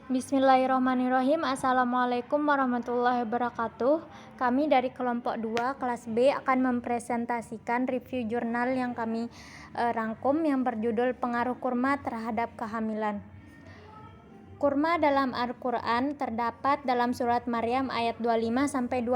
Bismillahirrahmanirrahim. Assalamualaikum warahmatullahi wabarakatuh. Kami dari kelompok 2 kelas B akan mempresentasikan review jurnal yang kami rangkum yang berjudul Pengaruh Kurma Terhadap Kehamilan. Kurma dalam Al-Quran terdapat dalam surat Maryam ayat 25-26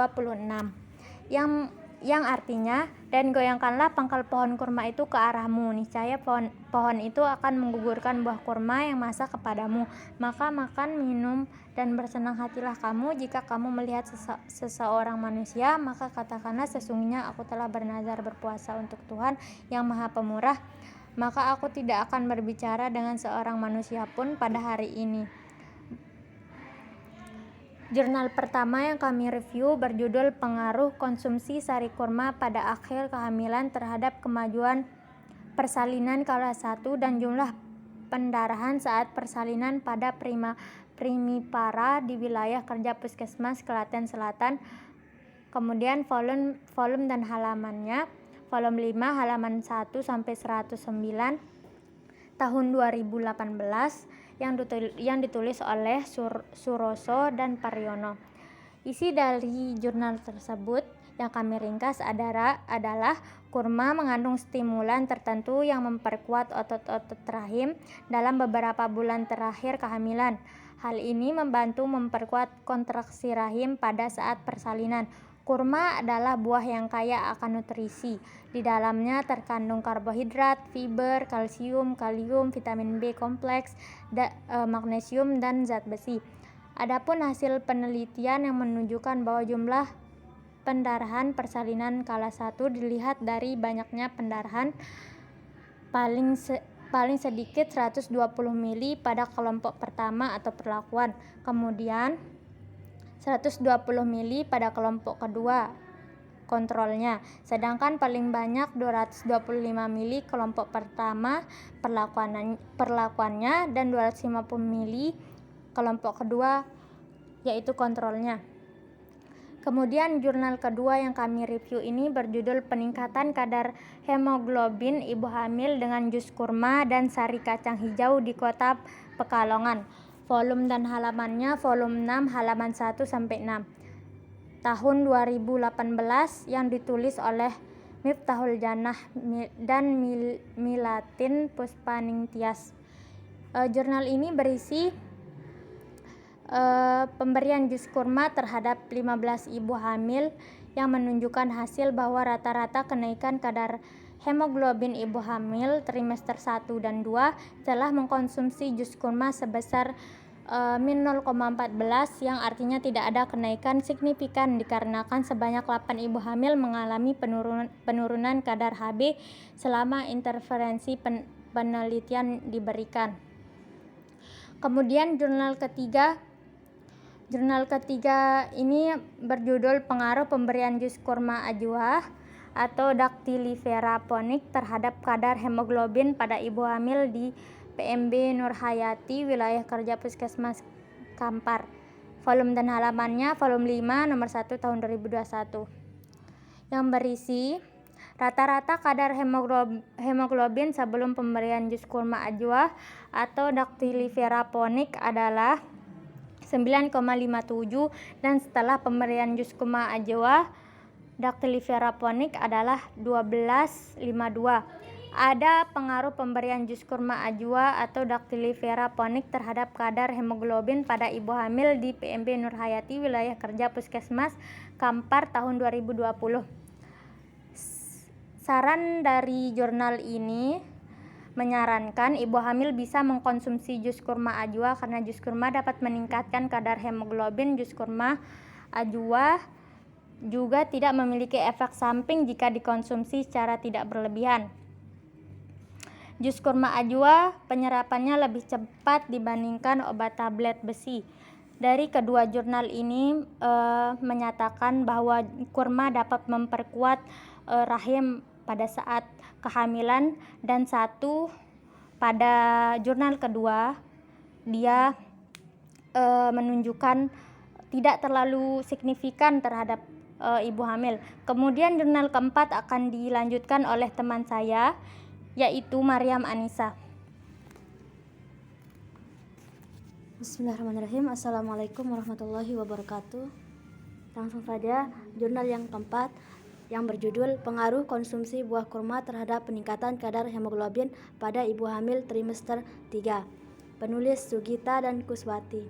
yang artinya, dan goyangkanlah pangkal pohon kurma itu ke arahmu, niscaya pohon itu akan menggugurkan buah kurma yang masak kepadamu, maka makan, minum, dan bersenang hatilah kamu. Jika kamu melihat seseorang manusia, maka katakanlah, sesungguhnya aku telah bernazar berpuasa untuk Tuhan yang Maha Pemurah, maka aku tidak akan berbicara dengan seorang manusia pun pada hari ini. Jurnal pertama yang kami review berjudul Pengaruh Konsumsi Sari Kurma pada Akhir Kehamilan Terhadap Kemajuan Persalinan kelas 1 dan Jumlah Pendarahan Saat Persalinan pada Primipara di Wilayah Kerja Puskesmas Klaten Selatan. Kemudian volume dan halamannya, volume 5 halaman 1-109 tahun 2018 yang ditulis oleh Suroso dan Paryono. Isi dari jurnal tersebut yang kami ringkas adalah kurma mengandung stimulan tertentu yang memperkuat otot-otot rahim dalam beberapa bulan terakhir kehamilan. Hal ini membantu memperkuat kontraksi rahim pada saat persalinan. Kurma adalah buah yang kaya akan nutrisi. Di dalamnya terkandung karbohidrat, fiber, kalsium, kalium, vitamin B kompleks, magnesium, dan zat besi. Adapun hasil penelitian yang menunjukkan bahwa jumlah pendarahan persalinan kelas 1 dilihat dari banyaknya pendarahan, paling sedikit 120 mili pada kelompok pertama atau perlakuan, kemudian 120 mili pada kelompok kedua kontrolnya, sedangkan paling banyak 225 mili kelompok pertama perlakuannya dan 250 mili kelompok kedua yaitu kontrolnya. Kemudian jurnal kedua yang kami review ini berjudul Peningkatan Kadar Hemoglobin Ibu Hamil dengan Jus Kurma dan Sari Kacang Hijau di Kota Pekalongan. Volume dan halamannya, volume 6 halaman 1-6 tahun 2018 yang ditulis oleh Miftahul Jannah dan Milatin Puspaningtyas. Jurnal ini berisi pemberian jus kurma terhadap 15 ibu hamil yang menunjukkan hasil bahwa rata-rata kenaikan kadar hemoglobin ibu hamil trimester 1 dan 2 telah mengkonsumsi jus kurma sebesar min 0,14 yang artinya tidak ada kenaikan signifikan dikarenakan sebanyak 8 ibu hamil mengalami penurunan kadar Hb selama interferensi penelitian diberikan. Kemudian jurnal ketiga ini berjudul Pengaruh Pemberian Jus Kurma Ajwa atau Dactylifera Ponic terhadap kadar hemoglobin pada ibu hamil di PMB Nurhayati, Wilayah Kerja Puskesmas Kampar. Volume dan halamannya, volume 5 nomor 1 tahun 2021. Yang berisi rata-rata kadar hemoglobin sebelum pemberian jus kurma ajwa atau Dactylifera Ponic adalah 9,57 dan setelah pemberian jus kurma ajwa Dactylifera Ponic adalah 12,52. Ada pengaruh pemberian jus kurma ajwa atau Dactylifera Ponic terhadap kadar hemoglobin pada ibu hamil di PMB Nurhayati, Wilayah Kerja Puskesmas Kampar tahun 2020. Saran dari jurnal ini menyarankan ibu hamil bisa mengkonsumsi jus kurma ajwa karena jus kurma dapat meningkatkan kadar hemoglobin. Jus kurma ajwa juga tidak memiliki efek samping jika dikonsumsi secara tidak berlebihan. Jus kurma ajwa penyerapannya lebih cepat dibandingkan obat tablet besi. Dari kedua jurnal ini menyatakan bahwa kurma dapat memperkuat rahim pada saat kehamilan, dan pada jurnal kedua dia menunjukkan tidak terlalu signifikan terhadap ibu hamil. Kemudian jurnal keempat akan dilanjutkan oleh teman saya yaitu Maryam Anissa. Bismillahirrahmanirrahim. Assalamualaikum warahmatullahi wabarakatuh. Langsung saja, jurnal yang keempat yang berjudul Pengaruh Konsumsi Buah Kurma Terhadap Peningkatan Kadar Hemoglobin pada Ibu Hamil Trimester 3. Penulis Sugita dan Kuswati.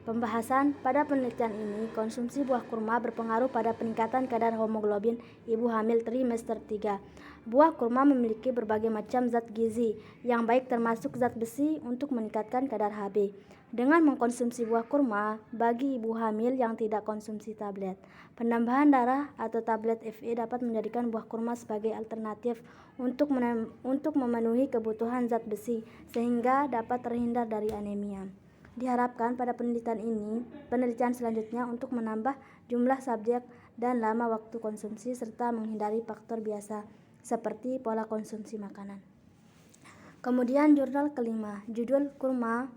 Pembahasan pada penelitian ini, konsumsi buah kurma berpengaruh pada peningkatan kadar hemoglobin ibu hamil trimester 3. Buah kurma memiliki berbagai macam zat gizi yang baik termasuk zat besi untuk meningkatkan kadar Hb. Dengan mengkonsumsi buah kurma bagi ibu hamil yang tidak konsumsi tablet, penambahan darah atau tablet FE dapat menjadikan buah kurma sebagai alternatif untuk memenuhi kebutuhan zat besi sehingga dapat terhindar dari anemia. Diharapkan pada penelitian selanjutnya untuk menambah jumlah subjek dan lama waktu konsumsi serta menghindari faktor biasa seperti pola konsumsi makanan. Kemudian jurnal kelima, judul kurma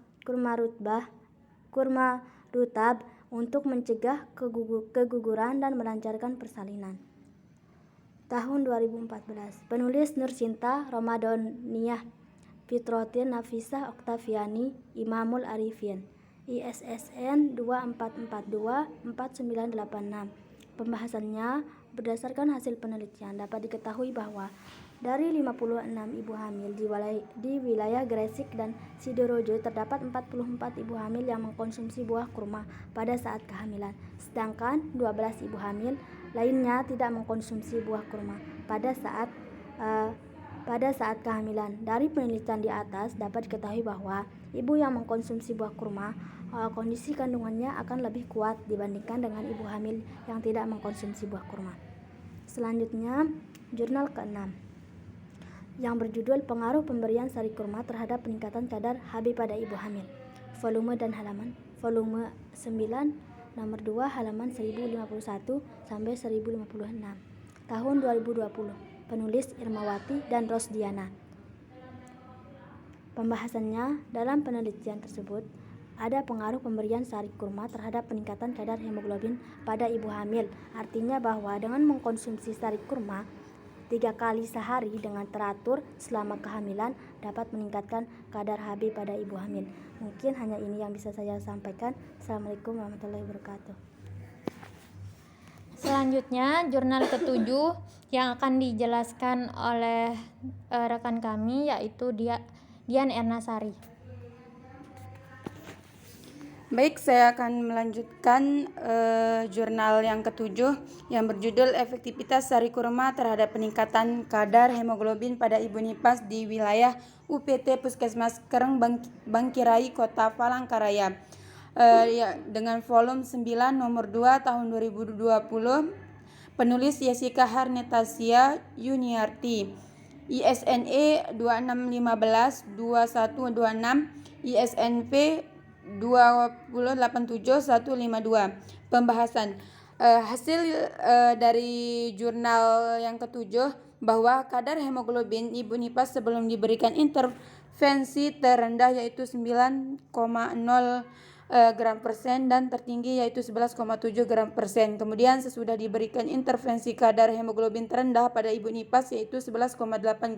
rutab untuk mencegah keguguran dan melancarkan persalinan. Tahun 2014. Penulis Nursinta Romadhoniah, Fitrotin Nafisah Oktaviani, Imamul Arifin, ISSN 24424986. Pembahasannya berdasarkan hasil penelitian dapat diketahui bahwa dari 56 ibu hamil di wilayah Gresik dan Sidoarjo terdapat 44 ibu hamil yang mengkonsumsi buah kurma pada saat kehamilan, sedangkan 12 ibu hamil lainnya tidak mengkonsumsi buah kurma pada saat kehamilan. Dari penelitian di atas dapat diketahui bahwa ibu yang mengkonsumsi buah kurma kondisi kandungannya akan lebih kuat dibandingkan dengan ibu hamil yang tidak mengkonsumsi buah kurma. Selanjutnya, jurnal ke-6 yang berjudul Pengaruh Pemberian Sari Kurma Terhadap Peningkatan Kadar Hb pada Ibu Hamil. Volume dan halaman. Volume 9 nomor 2 halaman 1051 sampai 1056. Tahun 2020. Penulis Irmawati dan Rosdiana. Pembahasannya dalam penelitian tersebut ada pengaruh pemberian sari kurma terhadap peningkatan kadar hemoglobin pada ibu hamil. Artinya bahwa dengan mengkonsumsi sari kurma 3 kali sehari dengan teratur selama kehamilan dapat meningkatkan kadar Hb pada ibu hamil. Mungkin hanya ini yang bisa saya sampaikan. Assalamualaikum warahmatullahi wabarakatuh. Selanjutnya, jurnal ke-7 yang akan dijelaskan oleh rekan kami yaitu Dian Ernasari. Baik, saya akan melanjutkan jurnal yang ke-7 yang berjudul Efektivitas Sari Kurma Terhadap Peningkatan Kadar Hemoglobin pada Ibu Nipas di Wilayah UPT Puskesmas Kereng Bangkirai, Kota Palangkaraya. Dengan volume 9 nomor 2 tahun 2020. Penulis Jessica Harnetasia Yuniarti, ISNE 2615 2126, ISNP 2087152. Pembahasan hasil dari jurnal yang ke-7 bahwa kadar hemoglobin ibu nipas sebelum diberikan intervensi terendah yaitu 9,0 gram persen dan tertinggi yaitu 11,7 gram persen. Kemudian sesudah diberikan intervensi kadar hemoglobin terendah pada ibu nipas yaitu 11,8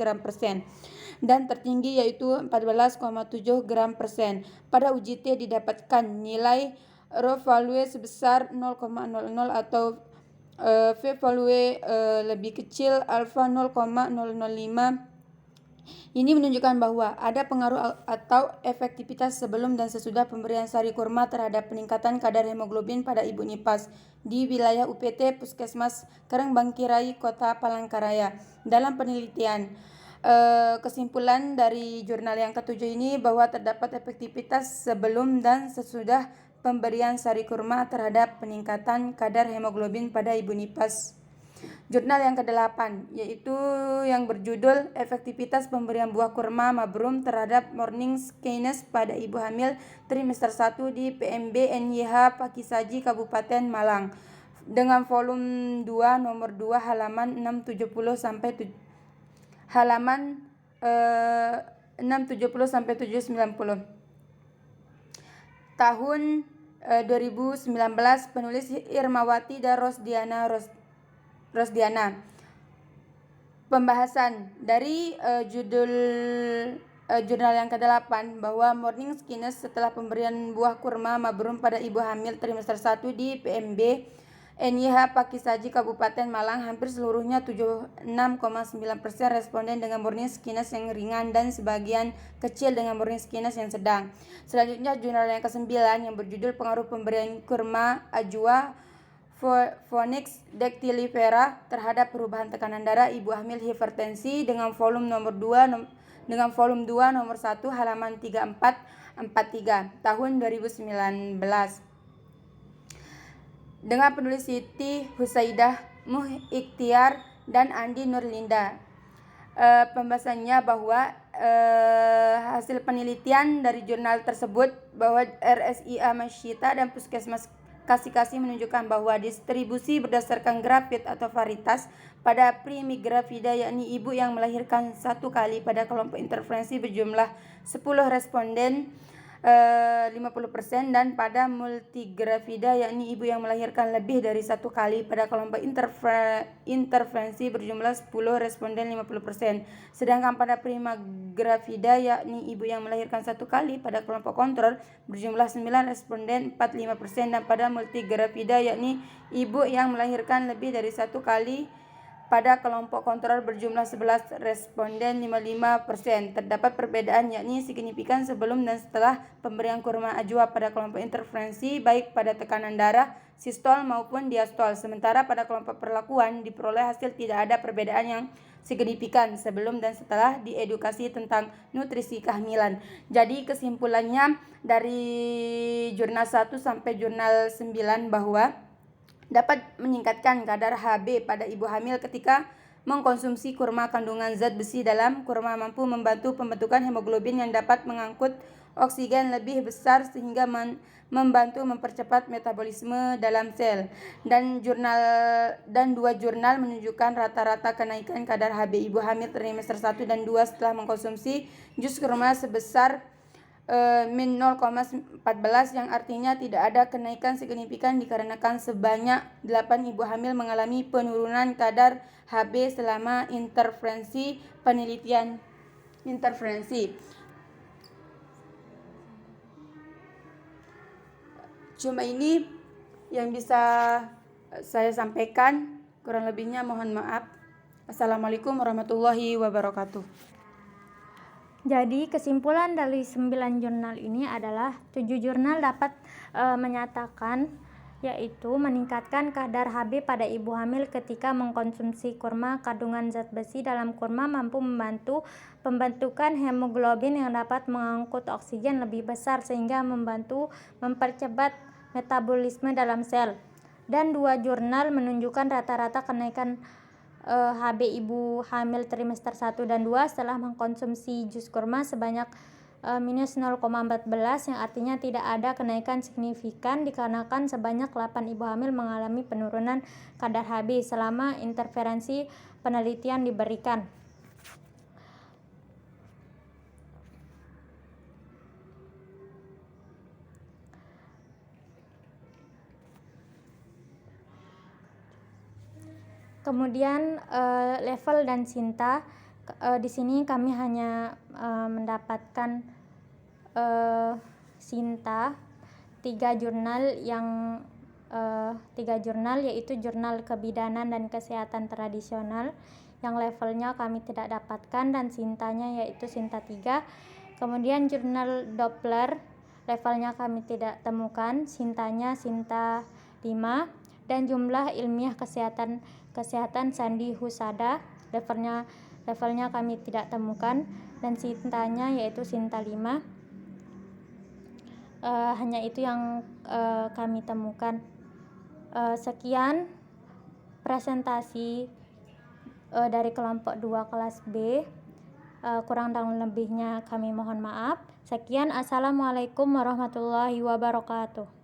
gram persen dan tertinggi yaitu 14,7 gram persen. Pada uji T didapatkan nilai R-value sebesar 0,00 atau V-value lebih kecil alfa 0,005. Ini menunjukkan bahwa ada pengaruh atau efektivitas sebelum dan sesudah pemberian sari kurma terhadap peningkatan kadar hemoglobin pada ibu nipas di wilayah UPT Puskesmas Kereng Bangkirai, Kota Palangkaraya. Dalam penelitian, kesimpulan dari jurnal yang ke-7 ini bahwa terdapat efektivitas sebelum dan sesudah pemberian sari kurma terhadap peningkatan kadar hemoglobin pada ibu nipas. Jurnal yang ke-8 yaitu yang berjudul Efektivitas Pemberian Buah Kurma Mabrum Terhadap Morning Sickness pada Ibu Hamil Trimester 1 di PMB NYH Pakisaji Kabupaten Malang dengan volume 2 nomor 2 halaman 670 sampai 790. Tahun 2019. Penulis Irmawati dan Rosdiana. Pembahasan dari judul jurnal yang ke-8 bahwa morning sickness setelah pemberian buah kurma mabrum pada ibu hamil trimester 1 di PMB NIH Pakisaji Kabupaten Malang, hampir seluruhnya 76,9% responden dengan morning sickness yang ringan dan sebagian kecil dengan morning sickness yang sedang. Selanjutnya jurnal yang ke-9 yang berjudul pengaruh pemberian kurma ajwa Phoenix dactylifera terhadap perubahan tekanan darah ibu hamil hipertensi dengan volume 2 nomor 1 halaman 3443 tahun 2019 dengan penulis Siti Husaidah Muh-Ikhtiar dan Andi Nurlinda. Pembahasannya bahwa hasil penelitian dari jurnal tersebut bahwa RSIA Masyita dan Puskesmas Kasih menunjukkan bahwa distribusi berdasarkan grafit atau varietas pada primigravida, yakni ibu yang melahirkan 1 kali pada kelompok interferensi berjumlah 10 responden 50%, dan pada multigravida yakni ibu yang melahirkan lebih dari 1 kali pada kelompok interferensi berjumlah 10 responden 50%. Sedangkan pada primigravida yakni ibu yang melahirkan 1 kali pada kelompok kontrol berjumlah 9 responden 45%, dan pada multigravida yakni ibu yang melahirkan lebih dari 1 kali pada kelompok kontrol berjumlah 11 responden 55%. Terdapat perbedaan yakni signifikan sebelum dan setelah pemberian kurma ajwa pada kelompok interferensi baik pada tekanan darah, sistol maupun diastol. Sementara pada kelompok perlakuan diperoleh hasil tidak ada perbedaan yang signifikan sebelum dan setelah diedukasi tentang nutrisi kehamilan. Jadi kesimpulannya dari jurnal 1 sampai jurnal 9 bahwa dapat meningkatkan kadar Hb pada ibu hamil ketika mengkonsumsi kurma. Kandungan zat besi dalam kurma mampu membantu pembentukan hemoglobin yang dapat mengangkut oksigen lebih besar sehingga membantu mempercepat metabolisme dalam sel. Dan 2 jurnal menunjukkan rata-rata kenaikan kadar Hb ibu hamil trimester 1 dan 2 setelah mengkonsumsi jus kurma sebesar min 0,14, yang artinya tidak ada kenaikan signifikan dikarenakan sebanyak 8 ibu hamil mengalami penurunan kadar Hb selama penelitian interferensi. Cuma ini yang bisa saya sampaikan, kurang lebihnya mohon maaf. Assalamualaikum warahmatullahi wabarakatuh. Jadi kesimpulan dari 9 jurnal ini adalah 7 jurnal dapat menyatakan yaitu meningkatkan kadar Hb pada ibu hamil ketika mengkonsumsi kurma. Kandungan zat besi dalam kurma mampu membantu pembentukan hemoglobin yang dapat mengangkut oksigen lebih besar sehingga membantu mempercepat metabolisme dalam sel. Dan 2 jurnal menunjukkan rata-rata kenaikan Hb ibu hamil trimester 1 dan 2 setelah mengkonsumsi jus kurma sebanyak minus 0,14, yang artinya tidak ada kenaikan signifikan dikarenakan sebanyak 8 ibu hamil mengalami penurunan kadar Hb selama interferensi penelitian diberikan. Kemudian level dan Sinta, di sini kami hanya mendapatkan Sinta 3 jurnal yaitu jurnal kebidanan dan kesehatan tradisional yang levelnya kami tidak dapatkan, dan Sintanya yaitu Sinta 3. Kemudian jurnal Doppler levelnya kami tidak temukan, Sintanya Sinta 5, dan jumlah ilmiah kesehatan Sandi Husada levelnya kami tidak temukan, dan Sintanya yaitu Sinta 5. Hanya itu yang kami temukan. Sekian presentasi dari kelompok 2 kelas B. Kurang dan lebihnya kami mohon maaf. Sekian, assalamualaikum warahmatullahi wabarakatuh.